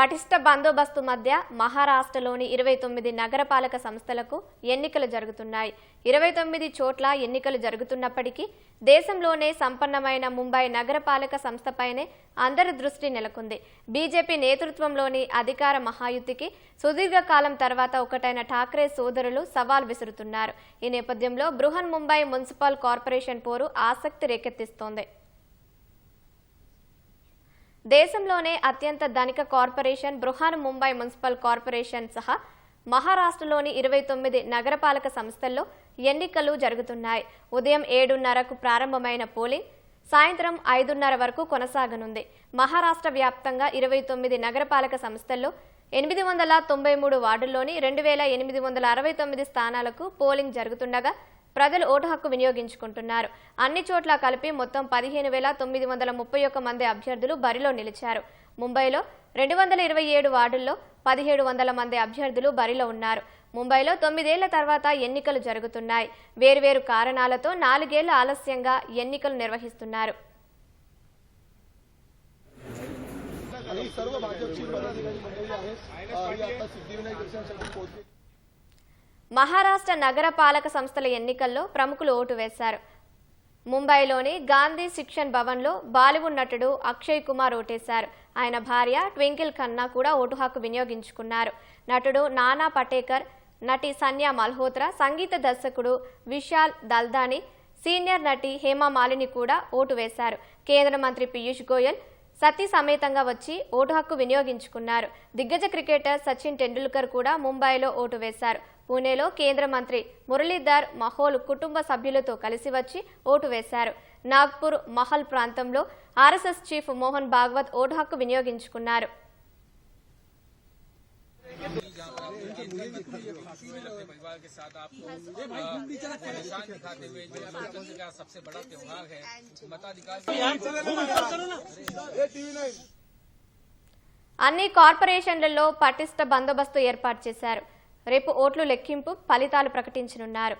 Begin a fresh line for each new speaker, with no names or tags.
పటిష్ట బందోబస్తు మధ్య మహారాష్ట్రలోని 29 నగరపాలక సంస్థలకు ఎన్నికలు జరుగుతున్నాయి. 29 చోట్ల ఎన్నికలు జరుగుతున్నప్పటికీ దేశంలోనే సంపన్నమైన ముంబై నగరపాలక సంస్థపైనే అందరి దృష్టి నెలకొంది. బీజేపీ నేతృత్వంలోని అధికార మహాయుతికి సుదీర్ఘకాలం తర్వాత ఒకటైన ఠాక్రే సోదరులు సవాల్ విసురుతున్నారు. ఈ నేపథ్యంలో బృహన్ ముంబై మున్సిపల్ కార్పొరేషన్ పోరు ఆసక్తి రేకెత్తిస్తోంది. దేశంలోనే అత్యంత ధనిక corporation Brihan Mumbai municipal corporation సహా మహారాష్ట్రలోని 29 నగరపాలక సంస్థల్లో ఎన్నికలు జరుగుతున్నాయి. ఉదయం 7:30కు ప్రారంభమైన పోలింగ్ సాయంత్రం 5:30 వరకు కొనసాగనుంది. మహారాష్ట్ర వ్యాప్తంగా 29 నగరపాలక సంస్థల్లో 893 వార్డుల్లోని 2869 స్థానాలకు పోలింగ్ జరుగుతుండగా ప్రజలు ఓటు హక్కు వినియోగించుకుంటున్నారు. అన్ని చోట్ల కలిపి మొత్తం 15,931 మంది అభ్యర్థులు బరిలో నిలిచారు. ముంబైలో 227 వార్డుల్లో 1,700 మంది అభ్యర్థులు బరిలో ఉన్నారు. ముంబైలో 9 ఏళ్ల తర్వాత ఎన్నికలు జరుగుతున్నాయి. వేర్వేరు కారణాలతో 4 ఏళ్ల ఆలస్యంగా ఎన్నికలు నిర్వహిస్తున్నారు. మహారాష్ట్ర నగర పాలక సంస్థల ఎన్నికల్లో ప్రముఖులు ఓటు వేశారు. ముంబైలోని గాంధీ శిక్షణ్ భవన్లో బాలీవుడ్ నటుడు అక్షయ్ కుమార్ ఓటేశారు. ఆయన భార్య ట్వింకిల్ ఖన్నా కూడా ఓటు హక్కు వినియోగించుకున్నారు. నటుడు నానా పటేకర్, నటి సన్యా మల్హోత్రా, సంగీత దర్శకుడు విశాల్ దల్దాని, సీనియర్ నటి హేమా మాలిని కూడా ఓటు వేశారు. కేంద్ర మంత్రి పీయూష్ గోయల్ సతీ సమేతంగా వచ్చి ఓటు హక్కు వినియోగించుకున్నారు. దిగ్గజ క్రికెటర్ సచిన్ టెండూల్కర్ కూడా ముంబైలో ఓటు వేశారు. పూణేలో కేంద్ర మంత్రి మురళీధర్ మహోల్ కుటుంబ సభ్యులతో కలిసి వచ్చి ఓటు వేశారు. నాగ్పూర్ మహల్ ప్రాంతంలో RSS chief Mohan Bhagwat vote హక్కు వినియోగించుకున్నారు. అన్ని కార్పొరేషన్లలో పటిష్ట బందోబస్తు ఏర్పాటు చేశారు. రేపు ఓట్లు లెక్కింపు ఫలితాలు ప్రకటించనున్నారు.